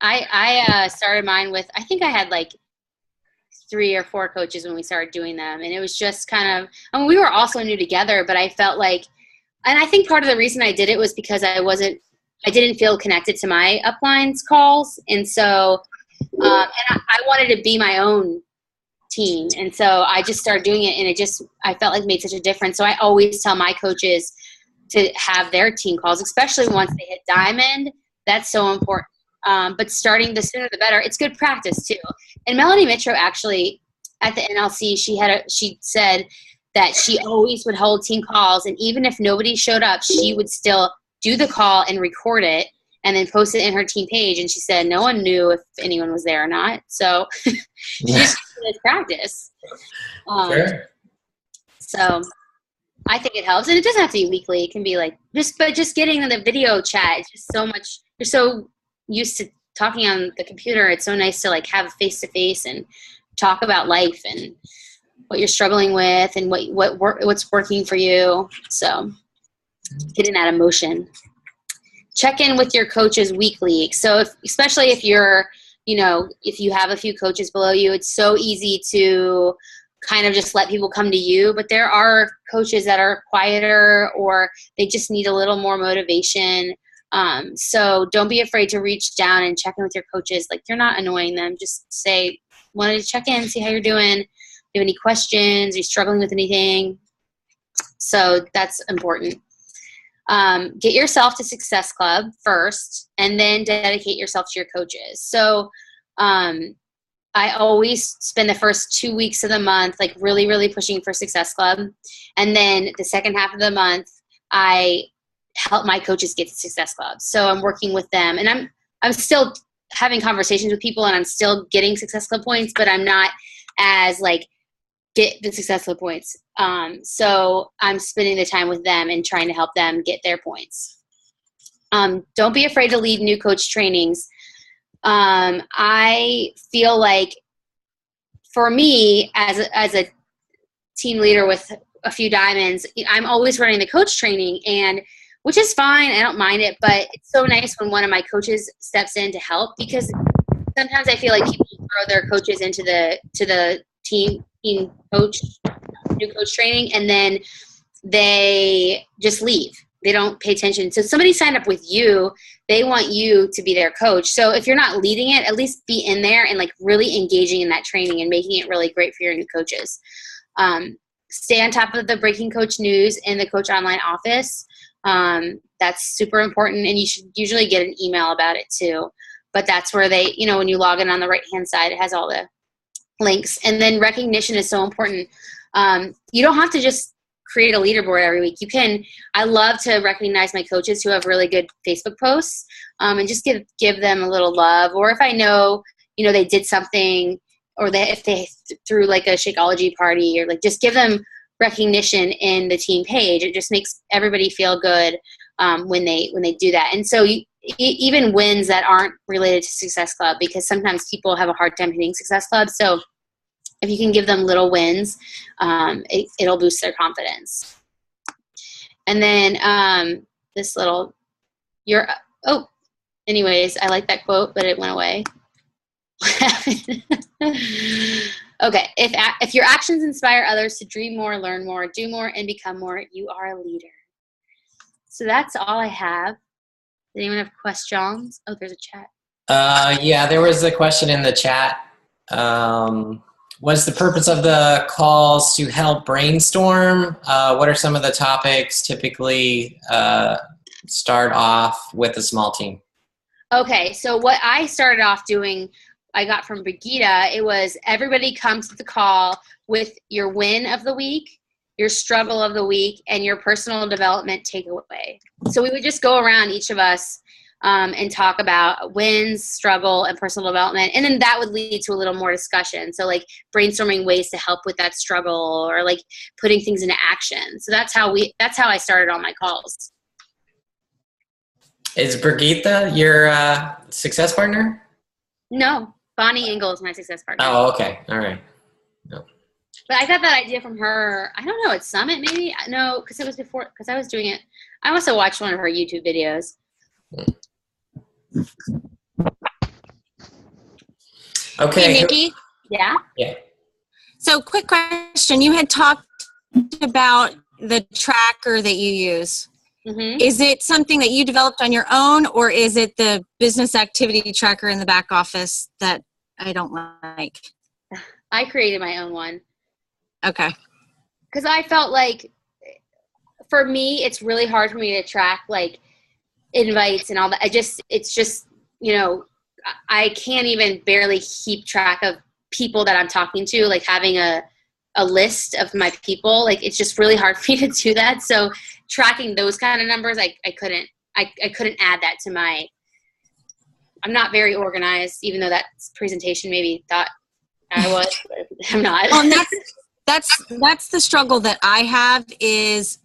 I started mine with, I think I had like 3 or 4 coaches when we started doing them. And it was just kind of, I mean, we were also new together, but I felt like, and I think part of the reason I did it was because I didn't feel connected to my upline's calls. And so, and I wanted to be my own team. And so I just started doing it, and I felt like made such a difference. So I always tell my coaches to have their team calls, especially once they hit diamond. That's so important. But starting the sooner the better. It's good practice too. And Melanie Mitro actually at the NLC, she said that she always would hold team calls, and even if nobody showed up, she would still do the call and record it and then post it in her team page. And she said no one knew if anyone was there or not. So she just did practice. Sure. So I think it helps, and it doesn't have to be weekly. It can be like just getting in the video chat. It's just so much. You're so used to talking on the computer. It's so nice to like have a face-to-face and talk about life and what you're struggling with and what's working for you. So getting that emotion. Check in with your coaches weekly. So especially if you're, you know, if you have a few coaches below you, it's so easy to kind of just let people come to you. But there are coaches that are quieter, or they just need a little more motivation. So don't be afraid to reach down and check in with your coaches. Like, you're not annoying them. Just say, wanted to check in, see how you're doing. Do you have any questions? Are you struggling with anything? So that's important. Get yourself to Success Club first, and then dedicate yourself to your coaches. So I always spend the first 2 weeks of the month like really, really pushing for Success Club. And then the second half of the month, I help my coaches get to Success Club. So I'm working with them, and I'm still having conversations with people, and I'm still getting Success Club points, but I'm not as like get the Success Club points. So I'm spending the time with them and trying to help them get their points. Don't be afraid to lead new coach trainings. I feel like for me as a team leader with a few diamonds, I'm always running the coach training, and which is fine. I don't mind it, but it's so nice when one of my coaches steps in to help, because sometimes I feel like people throw their coaches into the team coach, new coach training, and then they just leave. They don't pay attention. So somebody signed up with you, they want you to be their coach. So if you're not leading it, at least be in there and like really engaging in that training and making it really great for your new coaches. Stay on top of the breaking coach news in the coach online office. That's super important, and you should usually get an email about it too. But that's where they, you know, when you log in on the right-hand side, it has all the links. And then recognition is so important. You don't have to just create a leaderboard every week. You can, I love to recognize my coaches who have really good Facebook posts, and just give them a little love. Or if I know, you know, they did something, or if they threw like a Shakeology party, or like just give them recognition in the team page. It just makes everybody feel good when they do that. And so even wins that aren't related to Success Club, because sometimes people have a hard time hitting Success Club. So if you can give them little wins, it'll boost their confidence. And then this little, anyways, I like that quote, but it went away. Okay, if your actions inspire others to dream more, learn more, do more, and become more, you are a leader. So that's all I have. Does anyone have questions? Oh, there's a chat. Yeah, there was a question in the chat. Was the purpose of the calls to help brainstorm? What are some of the topics typically start off with a small team? Okay, so what I started off doing I got from Brigida, it was everybody comes to the call with your win of the week, your struggle of the week, and your personal development takeaway. So we would just go around, each of us, and talk about wins, struggle, and personal development. And then that would lead to a little more discussion. So like brainstorming ways to help with that struggle, or like putting things into action. So that's how I started all my calls. Is Brigitte your success partner? No, Bonnie Engel is my success partner. Oh, okay. All right. No. But I got that idea from her. I don't know, at Summit maybe? No, because it was before, because I was doing it. I also watched one of her YouTube videos. Okay. Hey, Nikki. Yeah? Yeah. So quick question. You had talked about the tracker that you use. Mm-hmm. Is it something that you developed on your own, or is it the business activity tracker in the back office that I don't like? I created my own one. Okay. Because I felt like, for me, it's really hard for me to track like invites and all that. It's just, you know, I can't even barely keep track of people that I'm talking to, like having a list of my people. Like, it's just really hard for me to do that. So tracking those kind of numbers, I couldn't add that to my, I'm not very organized, even though that presentation maybe thought I was, but I'm not. Well, and that's the struggle that I have is,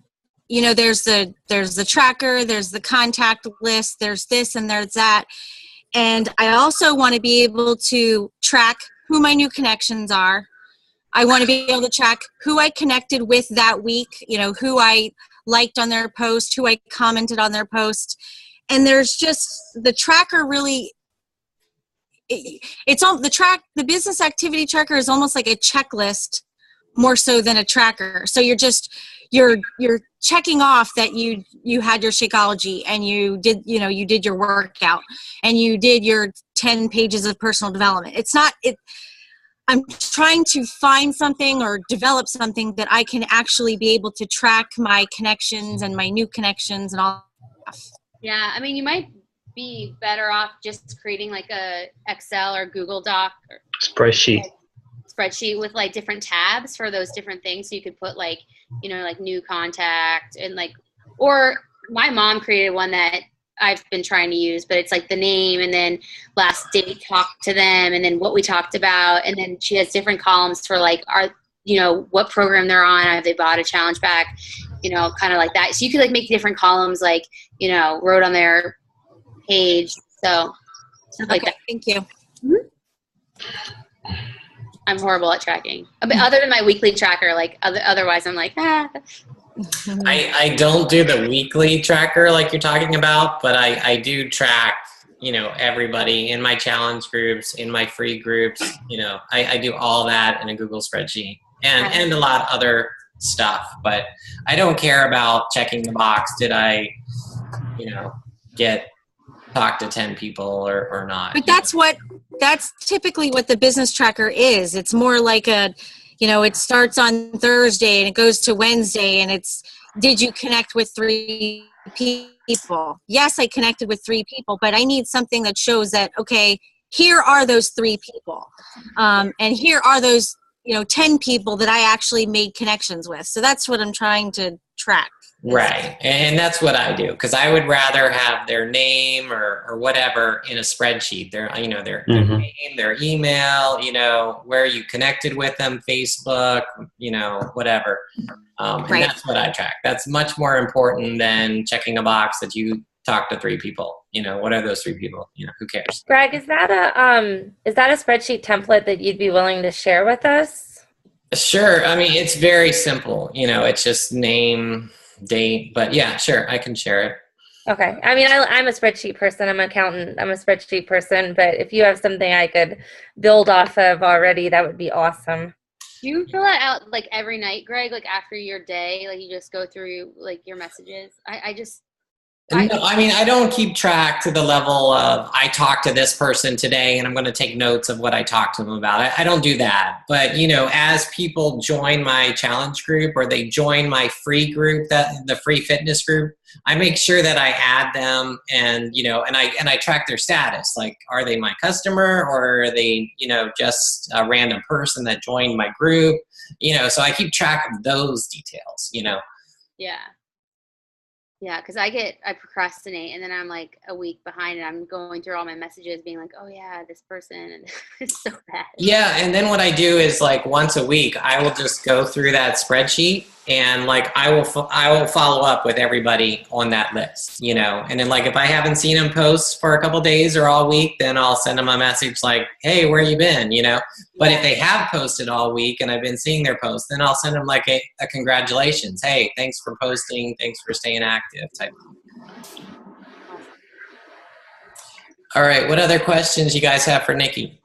you know, there's the tracker, there's the contact list, there's this and there's that. And I also want to be able to track who my new connections are. I want to be able to track who I connected with that week, you know, who I liked on their post, who I commented on their post. And there's just, the tracker really, it's all the business activity tracker is almost like a checklist more so than a tracker. So you're checking off that you had your Shakeology, and you did your workout, and you did your 10 pages of personal development. I'm trying to find something or develop something that I can actually be able to track my connections and my new connections and all that stuff. Yeah, I mean, you might be better off just creating like a Excel or Google Doc or spreadsheet with like different tabs for those different things. So you could put like, you know, like new contact and like, or my mom created one that I've been trying to use, but it's like the name and then last date talked to them and then what we talked about. And then she has different columns for like, what program they're on. Have they bought a challenge pack? You know, kind of like that. So you could like make different columns, like, you know, wrote on their page. So stuff like that. Thank you. Mm-hmm. I'm horrible at tracking. But other than my weekly tracker, like otherwise I'm like, I don't do the weekly tracker like you're talking about, but I do track, you know, everybody in my challenge groups, in my free groups. You know, I do all that in a Google spreadsheet and a lot of other stuff, but I don't care about checking the box. Did I, you know, talk to 10 people or not? But that's typically what the business tracker is. It's more like it starts on Thursday and it goes to Wednesday, and it's, did you connect with 3 people? Yes, I connected with 3 people, but I need something that shows that, okay, here are those 3 people. And here are those, 10 people that I actually made connections with. So that's what I'm trying to track. Right. And that's what I do, because I would rather have their name or whatever in a spreadsheet. Their name, their email, where you connected with them, Facebook, whatever. And that's what I track. That's much more important than checking a box that you talked to 3 people. What are those 3 people? Who cares? Greg, is that a spreadsheet template that you'd be willing to share with us? Sure. I mean, it's very simple. It's just name, date, but yeah, sure, I can share it. Okay. I mean, I'm a spreadsheet person. I'm an accountant. I'm a spreadsheet person. But if you have something I could build off of already, that would be awesome. Do you fill that out like every night, Greg? Like after your day, like you just go through like your messages? I just No, I mean, I don't keep track to the level of I talked to this person today and I'm going to take notes of what I talked to them about. I don't do that. But, you know, as people join my challenge group or they join my free group, the free fitness group, I make sure that I add them and, you know, and I track their status. Like, are they my customer or are they, you know, just a random person that joined my group? You know, so I keep track of those details, you know. Yeah. Yeah, because I procrastinate and then I'm like a week behind and I'm going through all my messages being like, oh yeah, this person, and it's so bad. Yeah, and then what I do is like once a week, I will just go through that spreadsheet and like I will follow up with everybody on that list, you know. And then like if I haven't seen them post for a couple days or all week, then I'll send them a message like, hey, where you been, you know. But if they have posted all week and I've been seeing their posts, then I'll send them like a congratulations. Hey, thanks for posting. Thanks for staying active type of. All right, what other questions you guys have for Nikki?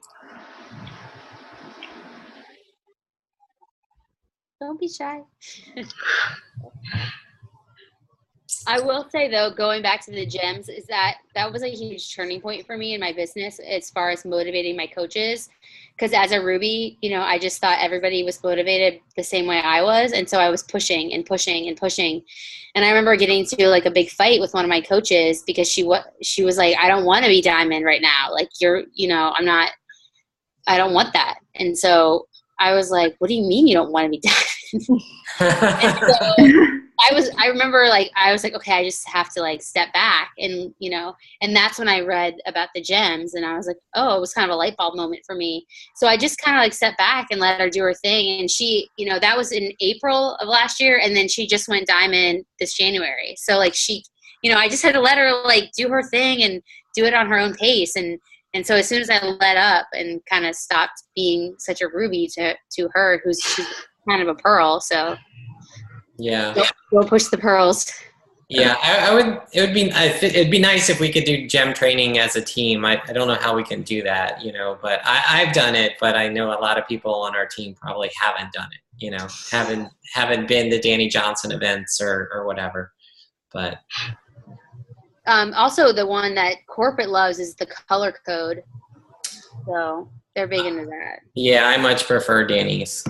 Don't be shy. I will say though, going back to the gyms, is that was a huge turning point for me in my business as far as motivating my coaches. Because as a Ruby, you know, I just thought everybody was motivated the same way I was. And so I was pushing and pushing and pushing. And I remember getting to like a big fight with one of my coaches because she was like, I don't want to be diamond right now. Like I don't want that. And so I was like, what do you mean you don't want to be diamond? And so I remember like, I was like, okay, I just have to like step back and, you know, and that's when I read about the gems and I was like, oh, it was kind of a light bulb moment for me. So I just kind of like stepped back and let her do her thing. And she, you know, that was in April of last year. And then she just went diamond this January. So like she, you know, I just had to let her like do her thing and do it on her own pace. And so as soon as I let up and kind of stopped being such a Ruby to her, she's kind of a pearl. So yeah, we'll push the pearls. Yeah, it'd be nice if we could do gem training as a team. I don't know how we can do that, you know, but I've done it, but I know a lot of people on our team probably haven't done it, you know, haven't been to Danny Johnson events or whatever, but. Also the one that corporate loves is the color code. So they're big into that. Yeah, I much prefer Danny's.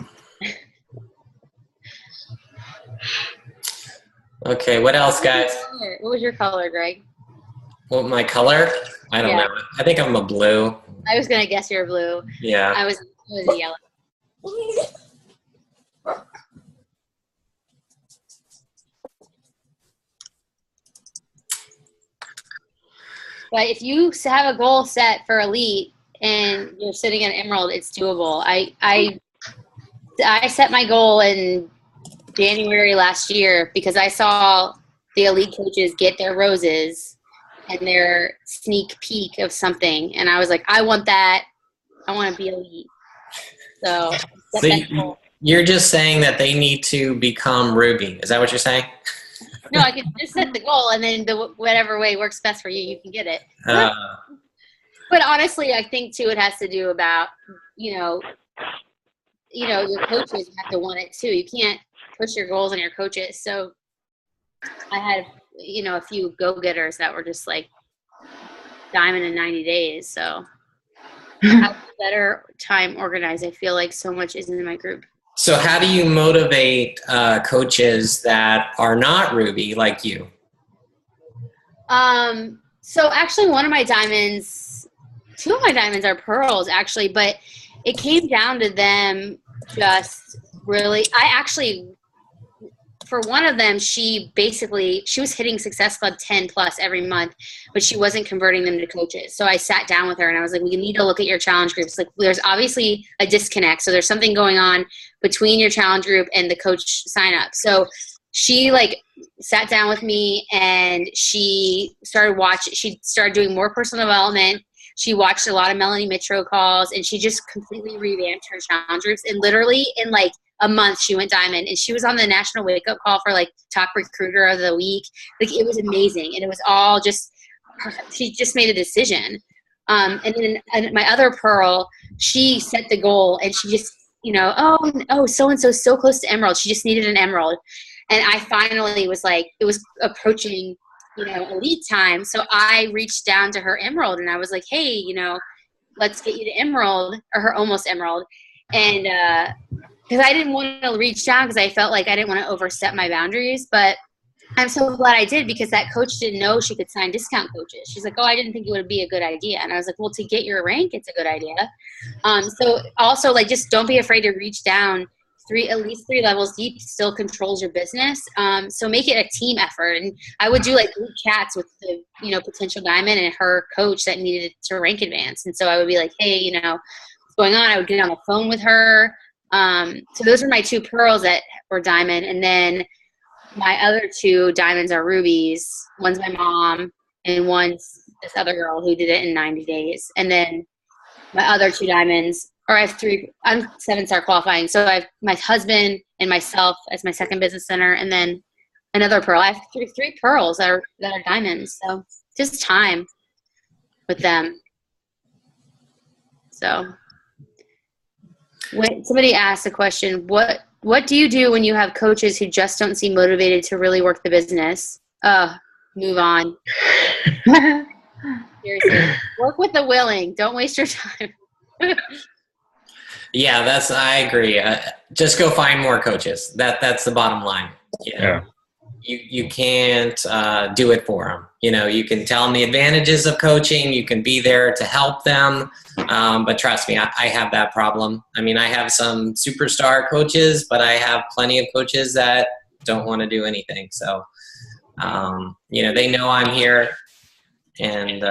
Okay, what else, guys? What was your color, Greg? What, my color? I don't know. I think I'm a blue. I was gonna guess you're blue. Yeah. I was a yellow. But if you have a goal set for elite and you're sitting at Emerald, it's doable. I set my goal in January last year because I saw the elite coaches get their roses and their sneak peek of something. And I was like, I want that. I want to be elite. So you're just saying that they need to become Ruby. Is that what you're saying? No, I could just set the goal and then whatever way works best for you, you can get it. But honestly, I think too, it has to do about, you know, your coaches have to want it too. You can't push your goals on your coaches. So I had, you know, a few go-getters that were just like diamond in 90 days. So I have a better time organized. I feel like so much isn't in my group. So how do you motivate coaches that are not Ruby like you? So actually one of my diamonds, two of my diamonds are pearls actually, but it came down to them just really, for one of them, she was hitting Success Club 10 plus every month, but she wasn't converting them to coaches. So I sat down with her and I was like, we need to look at your challenge groups. Like there's obviously a disconnect. So there's something going on between your challenge group and the coach sign up. So she like sat down with me and she started doing more personal development. She watched a lot of Melanie Mitro calls and she just completely revamped her challenge groups. And literally in like a month she went diamond and she was on the national wake up call for like top recruiter of the week. Like it was amazing. And it was all just, she just made a decision. And then my other pearl, she set the goal and she just, you know, oh, so-and-so so close to Emerald. She just needed an Emerald. And I finally was like, it was approaching elite time. So I reached down to her emerald and I was like, hey, let's get you to emerald, or her almost emerald. And because I didn't want to reach down because I felt like I didn't want to overstep my boundaries. But I'm so glad I did, because that coach didn't know she could sign discount coaches. She's like, oh, I didn't think it would be a good idea. And I was like, well, to get your rank, it's a good idea. So also, like, just don't be afraid to reach down at least 3 levels deep. Still controls your business. So make it a team effort. And I would do like group chats with the, potential diamond and her coach that needed to rank advance. And so I would be like, hey, what's going on? I would get on the phone with her. So those are my 2 pearls that were diamond. And then my other 2 diamonds are rubies. One's my mom and one's this other girl who did it in 90 days. And then my other 2 diamonds, or I have 3, I'm 7-star qualifying. So I have my husband and myself as my second business center, and then another pearl. I have 3 pearls that are diamonds. So just time with them. So when somebody asked a question, what do you do when you have coaches who just don't seem motivated to really work the business? Move on. Seriously, work with the willing. Don't waste your time. Yeah, I agree. Just go find more coaches. That's the bottom line. Yeah. You can't do it for them. You can tell them the advantages of coaching. You can be there to help them. But trust me, I have that problem. I mean, I have some superstar coaches, but I have plenty of coaches that don't want to do anything. So, they know I'm here, and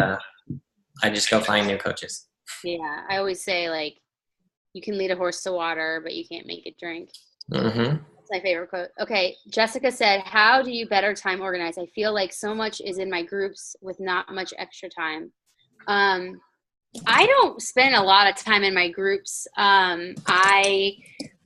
I just go find new coaches. Yeah, I always say, like, you can lead a horse to water, but you can't make it drink. Mm-hmm. That's my favorite quote. Okay, Jessica said, how do you better time organize? I feel like so much is in my groups with not much extra time. I don't spend a lot of time in my groups. In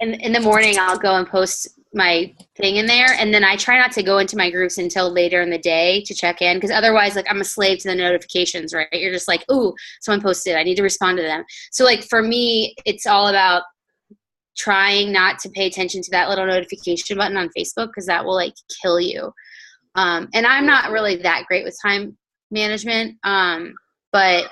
the morning, I'll go and post my thing in there, and then I try not to go into my groups until later in the day to check in, because otherwise, like, I'm a slave to the notifications, right? You're just like, ooh, someone posted, I need to respond to them. So, like, for me, it's all about trying not to pay attention to that little notification button on Facebook, because that will, like, kill you. And I'm not really that great with time management, but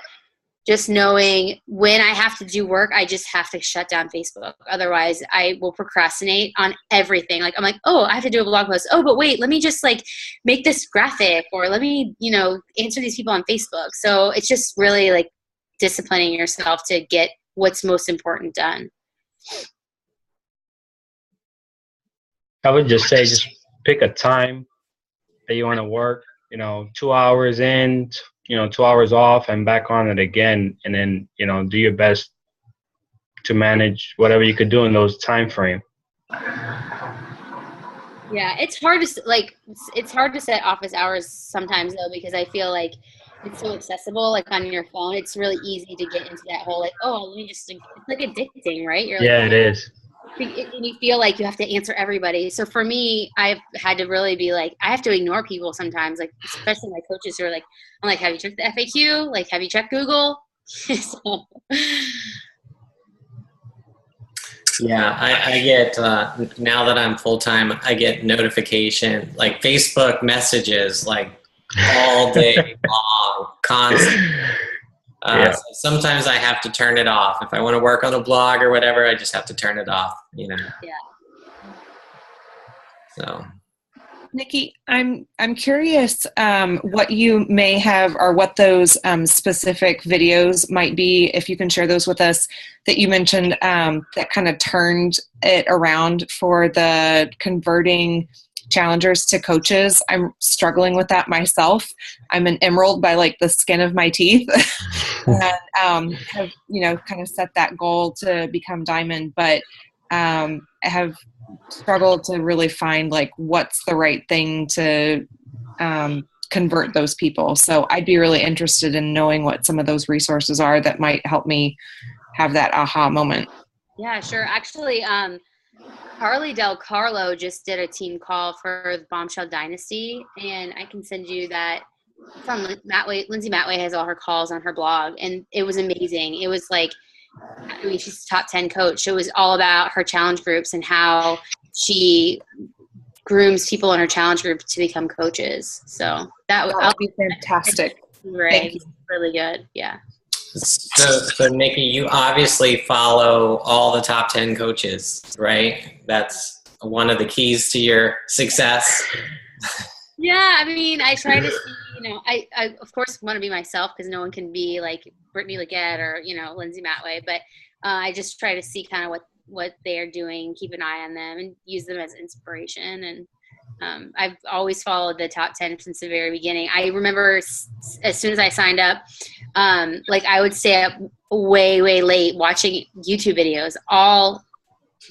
just knowing when I have to do work, I just have to shut down Facebook. Otherwise, I will procrastinate on everything. Like, I'm like, oh, I have to do a blog post. Oh, but wait, let me just, like, make this graphic, or let me, answer these people on Facebook. So it's just really, like, disciplining yourself to get what's most important done. I would just say, just pick a time that you want to work, 2 hours in, 2 hours off and back on it again. And then, do your best to manage whatever you could do in those time frame. Yeah, it's hard to set office hours sometimes, though, because I feel like it's so accessible, like, on your phone. It's really easy to get into that whole, like, oh, let me just, it's like addicting, right? You're like, yeah, it is. And you feel like you have to answer everybody. So for me, I've had to really be like, I have to ignore people sometimes, like, especially my coaches who are like, I'm like, have you checked the FAQ? Like, have you checked Google? So. Yeah, I get, now that I'm full-time, I get notification, like, Facebook messages, like, all day long, constant. So sometimes I have to turn it off. If I want to work on a blog or whatever, I just have to turn it off, Yeah. So. Nikki, I'm curious what you may have, or what those specific videos might be, if you can share those with us, that you mentioned that kind of turned it around for the converting challengers to coaches. I'm struggling with that myself. I'm an emerald by, like, the skin of my teeth, and have kind of set that goal to become diamond, but I have struggled to really find, like, what's the right thing to convert those people. So I'd be really interested in knowing what some of those resources are that might help me have that aha moment. Yeah, sure. Actually, Carly Del Carlo just did a team call for the Bombshell Dynasty, and I can send you that. It's on Lindsay Matway has all her calls on her blog, and it was amazing. It was like, I mean, she's a top 10 coach. It was all about her challenge groups and how she grooms people in her challenge group to become coaches. So That would be fantastic. Thank you. Really good. Yeah. So Nikki, you obviously follow all the top 10 coaches, right? That's one of the keys to your success. Yeah, I mean, I try to see, I of course want to be myself because no one can be like Brittany Leggett or, Lindsay Matway, but I just try to see kind of what they're doing, keep an eye on them and use them as inspiration. And I've always followed the top 10 since the very beginning. I remember as soon as I signed up, I would stay up way, way late watching YouTube videos, all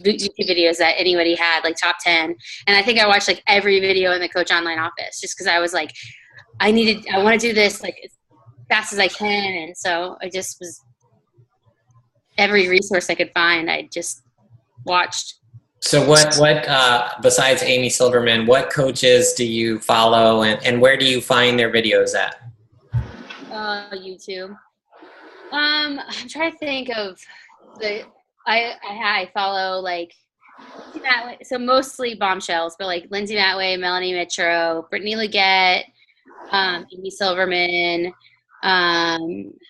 the YouTube videos that anybody had, like top 10. And I think I watched like every video in the Coach Online office just because I was like, I want to do this like as fast as I can. And so I just was every resource I could find, I just watched. So what besides Amy Silverman, what coaches do you follow and where do you find their videos at? YouTube. I'm trying to think of I follow like so mostly bombshells, but like Lindsay Matway, Melanie Mitro, Brittany Leggett, Amy Silverman,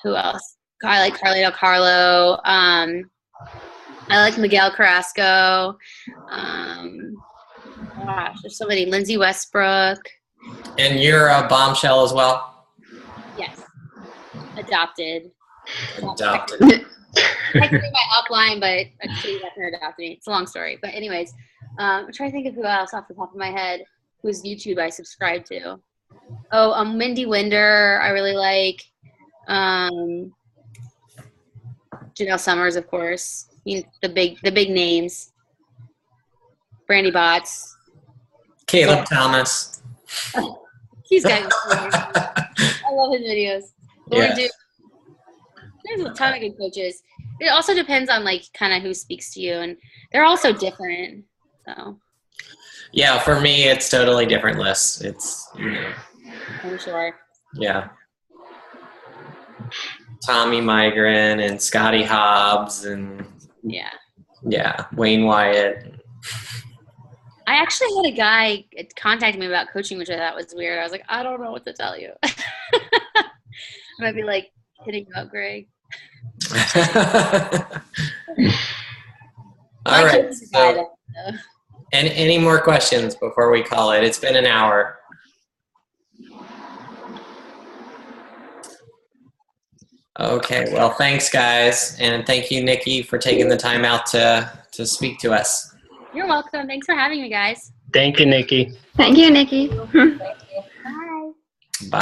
who else? I like Carly Del Carlo. I like Miguel Carrasco. Gosh, there's so many. Lindsay Westbrook. And you're a bombshell as well? Yes. Adopted. Technically my upline, but actually that's her adopted me. It's a long story. But anyways, I'm trying to think of who else off the top of my head whose YouTube I subscribe to. Oh, Mindy Winder, I really like. Janelle Summers, of course. The big names. Brandy Botts. Caleb Thomas. He's got I love his videos. Yeah. There's a ton of good coaches. It also depends on like kind of who speaks to you, and they're also different. So. Yeah, for me, it's totally different lists. It's I'm sure. Yeah. Tommy Migren and Scotty Hobbs and Wayne Wyatt. I actually had a guy contact me about coaching, which I thought was weird. I was like, I don't know what to tell you. I might be like hitting you up, Greg. All right. So, any more questions before we call it? It's been an hour. Okay. Well, thanks, guys, and thank you, Nikki, for taking the time out to speak to us. You're welcome. Thanks for having me, guys. Thank you, Nikki. Thank you, Nikki. Bye. Bye.